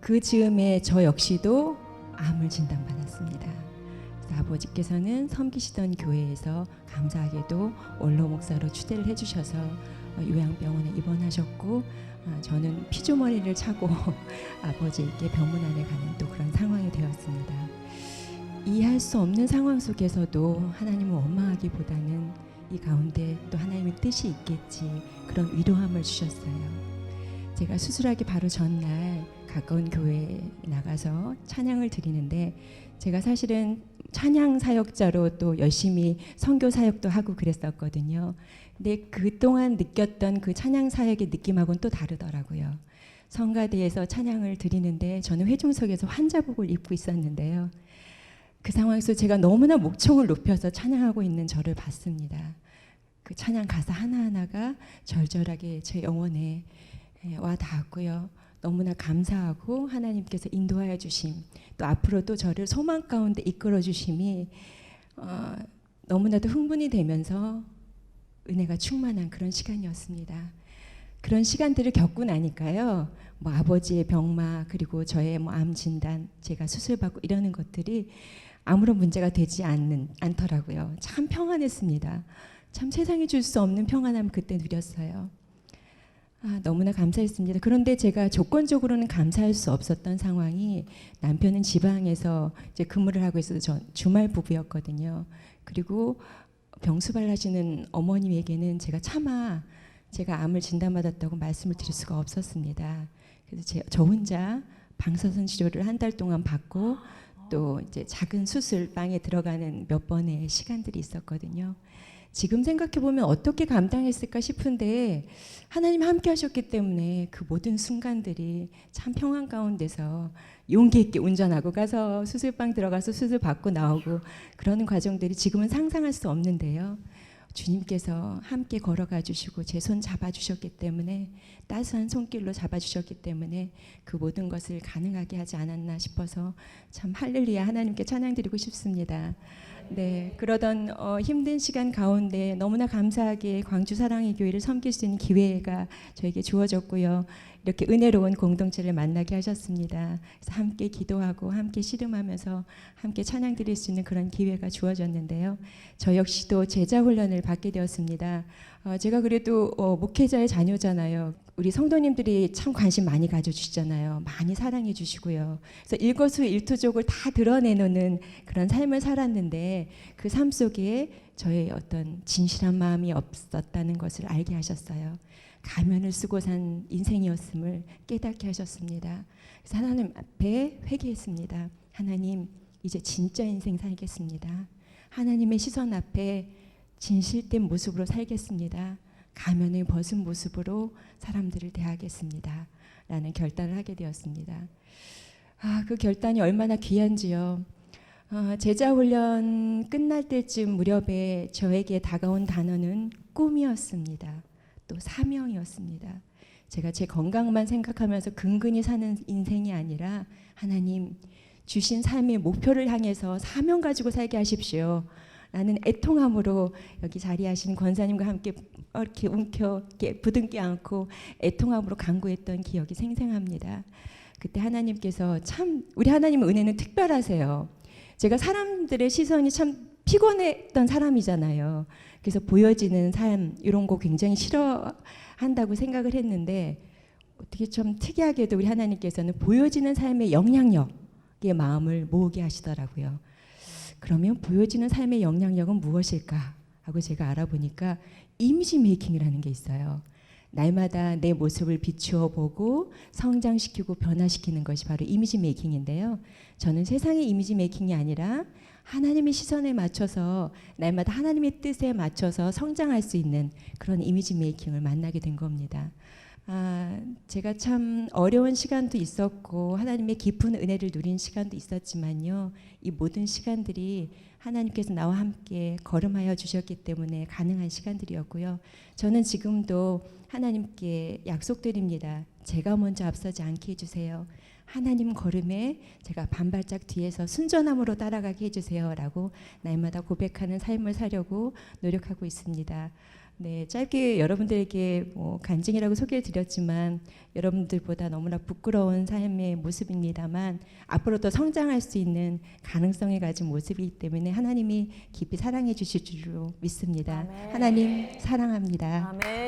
그 즈음에 저 역시도 암을 진단받았습니다. 아버지께서는 섬기시던 교회에서 감사하게도 원로 목사로 추대를 해주셔서 요양병원에 입원하셨고 저는 피조머리를 차고 아버지에게 병문안에 가는 또 그런 상황이 되었습니다. 이해할 수 없는 상황 속에서도 하나님을 원망하기보다는 이 가운데 또 하나님의 뜻이 있겠지 그런 위로함을 주셨어요. 제가 수술하기 바로 전날 가까운 교회에 나가서 찬양을 드리는데 제가 사실은 찬양 사역자로 또 열심히 선교 사역도 하고 그랬었거든요. 근데 그동안 느꼈던 그 찬양 사역의 느낌하고는 또 다르더라고요. 성가대에서 찬양을 드리는데 저는 회중석에서 환자복을 입고 있었는데요. 그 상황에서 제가 너무나 목청을 높여서 찬양하고 있는 저를 봤습니다. 그 찬양 가사 하나하나가 절절하게 제 영혼에 와 닿았고요. 너무나 감사하고 하나님께서 인도하여 주심 또 앞으로도 저를 소망 가운데 이끌어 주심이 너무나도 흥분이 되면서 은혜가 충만한 그런 시간이었습니다. 그런 시간들을 겪고 나니까요. 아버지의 병마 그리고 저의 암 진단 제가 수술받고 이러는 것들이 아무런 문제가 되지 않더라고요. 참 평안했습니다. 참 세상에 줄 수 없는 평안함을 그때 누렸어요. 너무나 감사했습니다. 그런데 제가 조건적으로는 감사할 수 없었던 상황이 남편은 지방에서 이제 근무를 하고 있어서 전 주말 부부였거든요. 그리고 병수발 하시는 어머님에게는 제가 암을 진단받았다고 말씀을 드릴 수가 없었습니다. 그래서 저 혼자 방사선 치료를 한 달 동안 받고 또 이제 작은 수술방에 들어가는 몇 번의 시간들이 있었거든요. 지금 생각해 보면 어떻게 감당했을까 싶은데 하나님 함께 하셨기 때문에 그 모든 순간들이 참 평안 가운데서 용기 있게 운전하고 가서 수술방 들어가서 수술 받고 나오고 그러는 과정들이 지금은 상상할 수 없는데요. 주님께서 함께 걸어가 주시고 제 손 잡아주셨기 때문에 따스한 손길로 잡아주셨기 때문에 그 모든 것을 가능하게 하지 않았나 싶어서 참 할렐루야 하나님께 찬양드리고 싶습니다. 네, 그러던 힘든 시간 가운데 너무나 감사하게 광주 사랑의 교회를 섬길 수 있는 기회가 저에게 주어졌고요. 이렇게 은혜로운 공동체를 만나게 하셨습니다. 그래서 함께 기도하고 함께 씨름하면서 함께 찬양 드릴 수 있는 그런 기회가 주어졌는데요. 저 역시도 제자 훈련을 받게 되었습니다. 제가 그래도 목회자의 자녀잖아요. 우리 성도님들이 참 관심 많이 가져주시잖아요. 많이 사랑해 주시고요. 그래서 일거수일투족을 다 드러내놓는 그런 삶을 살았는데 그 삶 속에 저의 어떤 진실한 마음이 없었다는 것을 알게 하셨어요. 가면을 쓰고 산 인생이었음을 깨닫게 하셨습니다. 그래서 하나님 앞에 회개했습니다. 하나님, 이제 진짜 인생 살겠습니다. 하나님의 시선 앞에 진실된 모습으로 살겠습니다. 가면을 벗은 모습으로 사람들을 대하겠습니다. 라는 결단을 하게 되었습니다. 그 결단이 얼마나 귀한지요. 제자 훈련 끝날 때쯤 무렵에 저에게 다가온 단어는 꿈이었습니다. 또 사명이었습니다. 제가 제 건강만 생각하면서 근근히 사는 인생이 아니라 하나님 주신 삶의 목표를 향해서 사명 가지고 살게 하십시오. 라는 애통함으로 여기 자리하신 권사님과 함께 이렇게 이렇게 부둥켜 안고 애통함으로 간구했던 기억이 생생합니다. 그때 하나님께서 참 우리 하나님의 은혜는 특별하세요. 제가 사람들의 시선이 참 피곤했던 사람이잖아요. 그래서 보여지는 삶 이런 거 굉장히 싫어한다고 생각을 했는데 어떻게 좀 특이하게도 우리 하나님께서는 보여지는 삶의 영향력의 마음을 모으게 하시더라고요. 그러면 보여지는 삶의 영향력은 무엇일까 하고 제가 알아보니까 이미지 메이킹이라는 게 있어요. 날마다 내 모습을 비추어 보고 성장시키고 변화시키는 것이 바로 이미지 메이킹인데요. 저는 세상의 이미지 메이킹이 아니라 하나님의 시선에 맞춰서 날마다 하나님의 뜻에 맞춰서 성장할 수 있는 그런 이미지 메이킹을 만나게 된 겁니다. 제가 참 어려운 시간도 있었고 하나님의 깊은 은혜를 누린 시간도 있었지만요. 이 모든 시간들이 하나님께서 나와 함께 걸음하여 주셨기 때문에 가능한 시간들이었고요. 저는 지금도 하나님께 약속드립니다. 제가 먼저 앞서지 않게 해주세요. 하나님 걸음에 제가 반발짝 뒤에서 순전함으로 따라가게 해주세요 라고 날마다 고백하는 삶을 살려고 노력하고 있습니다. 네, 짧게 여러분들에게 간증이라고 소개를 드렸지만 여러분들보다 너무나 부끄러운 삶의 모습입니다만 앞으로 더 성장할 수 있는 가능성을 가진 모습이기 때문에 하나님이 깊이 사랑해 주실 줄로 믿습니다. 아멘. 하나님 사랑합니다. 아멘.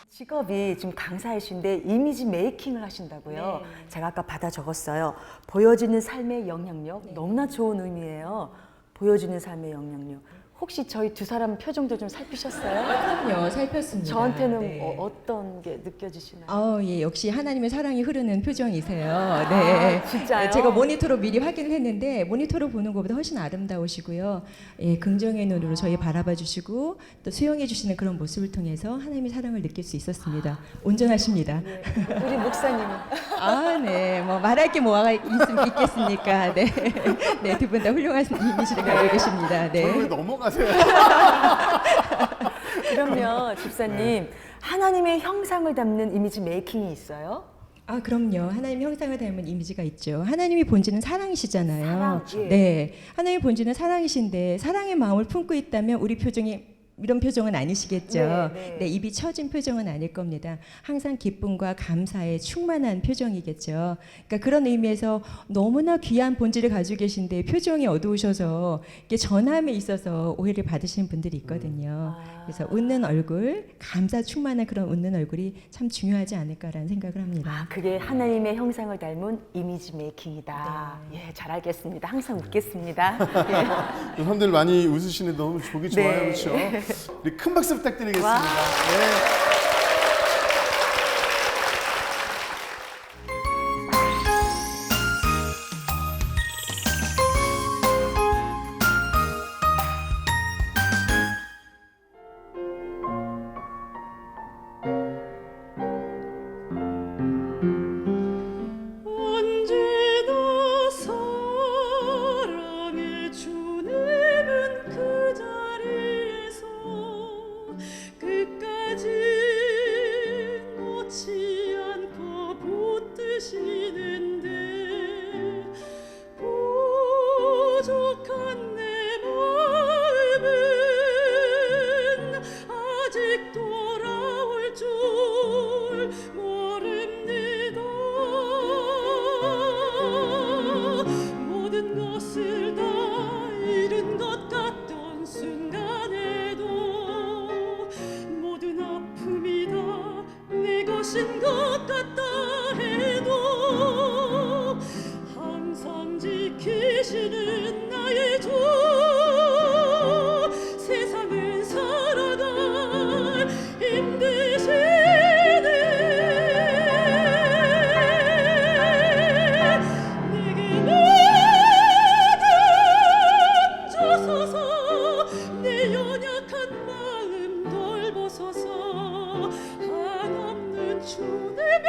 직업이 지금 강사이신데 이미지 메이킹을 하신다고요. 네. 제가 아까 받아 적었어요. 보여지는 삶의 영향력. 너무나 좋은 의미예요. 보여지는 삶의 영향력. 혹시 저희 두 사람 표정도 좀 살피셨어요? 그럼요, 살폈습니다. 저한테는 네. 어떤 게 느껴지시나요? 예, 역시 하나님의 사랑이 흐르는 표정이세요. 네, 진짜요? 제가 모니터로 미리 확인을 했는데 모니터로 보는 것보다 훨씬 아름다우시고요. 예, 긍정의 눈으로 저희 바라봐 주시고 또 수용해 주시는 그런 모습을 통해서 하나님의 사랑을 느낄 수 있었습니다. 온전하십니다. 네. 우리 목사님은 네, 뭐 말할 게 뭐가 있겠습니까? 네, 네, 두 분 다 훌륭한 이미지를 가지고 계십니다. 네. 저를 왜 넘어가세요? 그러면 집사님 하나님의 형상을 담는 이미지 메이킹이 있어요? 그럼요. 하나님 형상을 닮은 이미지가 있죠. 하나님이 본질은 사랑이시잖아요. 사랑, 예. 네, 하나님의 본질은 사랑이신데 사랑의 마음을 품고 있다면 우리 표정이 이런 표정은 아니시겠죠. 네. 입이 처진 표정은 아닐 겁니다. 항상 기쁨과 감사에 충만한 표정이겠죠. 그러니까 그런 의미에서 너무나 귀한 본질을 가지고 계신데 표정이 어두우셔서 이게 전함에 있어서 오해를 받으시는 분들이 있거든요. 그래서 웃는 얼굴, 감사 충만한 그런 웃는 얼굴이 참 중요하지 않을까라는 생각을 합니다. 그게 하나님의 형상을 닮은 이미지 메이킹이다. 예, 잘 알겠습니다. 항상 웃겠습니다. 예. 사람들 많이 웃으시는데 너무 보기 좋아요, 네. 그렇죠? 우리 큰 박수 부탁드리겠습니다. 와. 네. 언제나 사랑해 주님은 그 자리에서 끝까지 놓지 않고 붙드시는데 부족한 내 마음은 아직 돌아올 줄 모릅니다. 모든 것을 다 잃은 것 같던 순간에도 모든 아픔이 다 내 것인 것 같다 해도 항상 지키시는 나의 주 세상을 살아갈 힘 되시네. 내게 모든 주소서 내 연약한 마음 돌보소서 한없는 주님의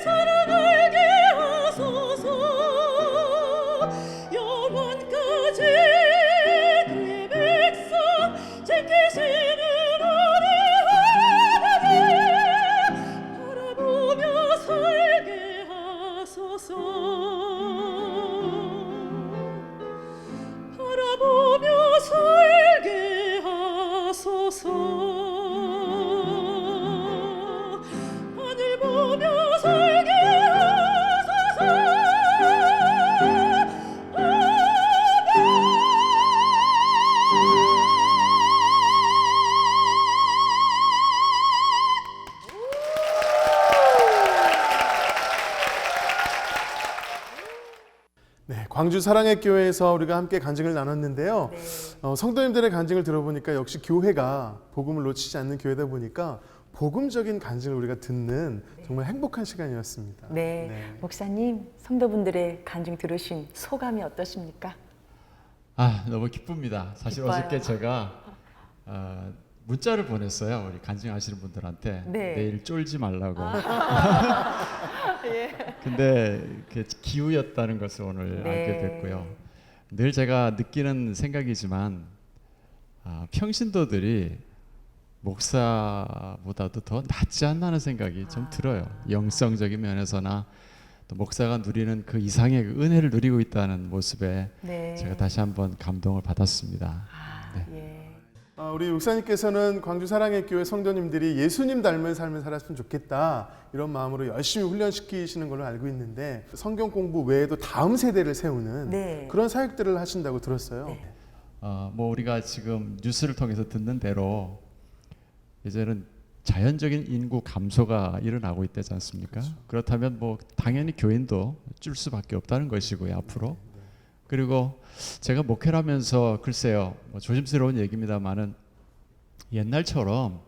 사랑 알게 하소서 영원까지 광주 사랑의 교회에서 우리가 함께 간증을 나눴는데요. 네. 성도님들의 간증을 들어보니까 역시 교회가 복음을 놓치지 않는 교회다 보니까 복음적인 간증을 우리가 듣는 정말 행복한 시간이었습니다. 네. 네. 목사님, 성도분들의 간증 들으신 소감이 어떠십니까? 너무 기쁩니다. 사실 기뻐요. 어저께 제가 문자를 보냈어요. 우리 간증하시는 분들한테 네. 내일 쫄지 말라고. 예. 근데 그 기우였다는 것을 오늘 네. 알게 됐고요. 늘 제가 느끼는 생각이지만 평신도들이 목사보다도 더 낫지 않나 하는 생각이 좀 들어요. 영성적인 면에서나 또 목사가 누리는 그 이상의 그 은혜를 누리고 있다는 모습에 네. 제가 다시 한번 감동을 받았습니다. 네. 예. 우리 목사님께서는 광주 사랑의 교회 성도님들이 예수님 닮은 삶을 살았으면 좋겠다 이런 마음으로 열심히 훈련시키시는 걸로 알고 있는데 성경 공부 외에도 다음 세대를 세우는 네. 그런 사역들을 하신다고 들었어요. 네. 뭐 우리가 지금 뉴스를 통해서 듣는 대로 이제는 자연적인 인구 감소가 일어나고 있다지 않습니까? 그렇다면 뭐 당연히 교인도 줄 수밖에 없다는 것이고요 앞으로. 그리고 제가 목회를 하면서 글쎄요 뭐 조심스러운 얘기입니다만은 옛날처럼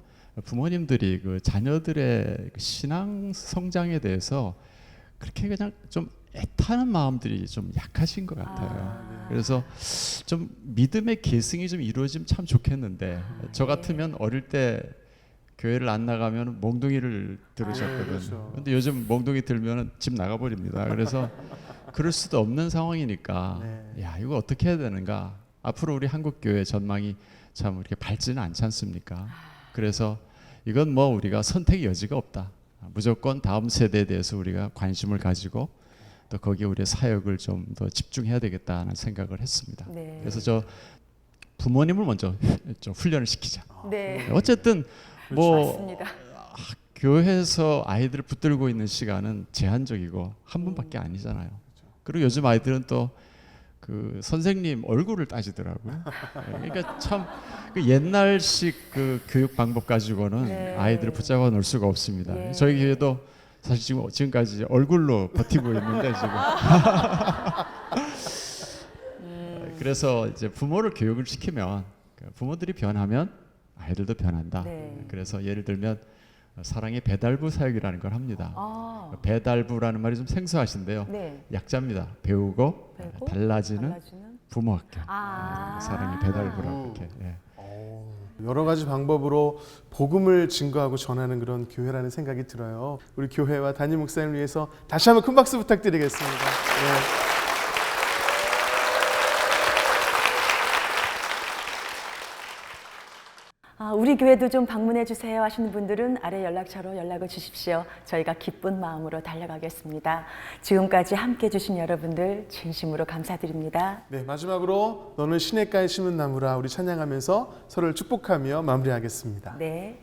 부모님들이 그 자녀들의 그 신앙 성장에 대해서 그렇게 그냥 좀 애타는 마음들이 좀 약하신 것 같아요. 그래서 좀 믿음의 계승이 좀 이루어지면 참 좋겠는데 저 같으면 어릴 때 교회를 안 나가면 몽둥이를 들으셨거든. 그렇죠. 근데 요즘 몽둥이 들면 집 나가버립니다. 그래서 그럴 수도 없는 상황이니까 야 이거 어떻게 해야 되는가. 앞으로 우리 한국 교회 전망이 참 이렇게 밝지는 않지 않습니까? 그래서 이건 뭐 우리가 선택의 여지가 없다. 무조건 다음 세대에 대해서 우리가 관심을 가지고 또 거기에 우리의 사역을 좀 더 집중해야 되겠다는 생각을 했습니다. 네. 그래서 저 부모님을 먼저 좀 훈련을 시키자. 네. 어쨌든 뭐 맞습니다. 교회에서 아이들을 붙들고 있는 시간은 제한적이고 한 분밖에 아니잖아요. 그리고 요즘 아이들은 또 그 선생님 얼굴을 따지더라고요. 그러니까 참 그 옛날식 그 교육 방법 가지고는 네. 아이들을 붙잡아 놓을 수가 없습니다. 예. 저희 교회도 사실 지금까지 얼굴로 버티고 있는데 지금. 그래서 이제 부모를 교육을 시키면 부모들이 변하면 아이들도 변한다. 네. 그래서 예를 들면 사랑의 배달부 사역이라는 걸 합니다. 아. 배달부라는 말이 좀 생소하신데요. 네. 약자입니다. 배우고 달라지는 부모학교. 사랑의 배달부라고 이렇게. 예. 여러 가지 방법으로 복음을 증거하고 전하는 그런 교회라는 생각이 들어요. 우리 교회와 담임 목사님을 위해서 다시 한번 큰 박수 부탁드리겠습니다. 네. 우리 교회도 좀 방문해 주세요 하시는 분들은 아래 연락처로 연락을 주십시오. 저희가 기쁜 마음으로 달려가겠습니다. 지금까지 함께 해주신 여러분들 진심으로 감사드립니다. 네, 마지막으로 너는 시냇가에 심은 나무라 우리 찬양하면서 서로를 축복하며 마무리하겠습니다. 네.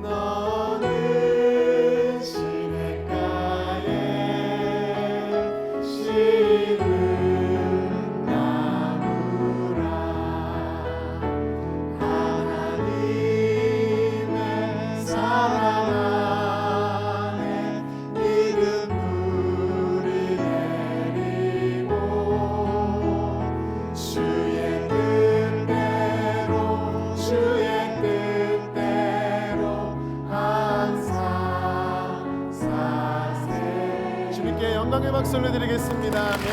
너는 시냇가에 심은 나무라 하나님의 사랑 안에 익은 뿌리 내리고 주의 뜻대로 항상 사세. 주님께 영광의 박수 올려드리겠습니다. 네.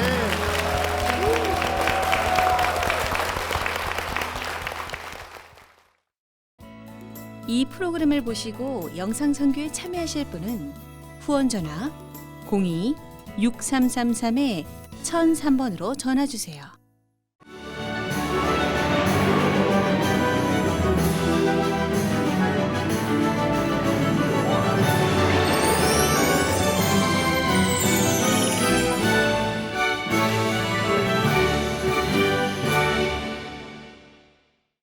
이 프로그램을 보시고 영상 선교에 참여하실 분은 후원 전화 02-6333-1003번으로 전화 주세요.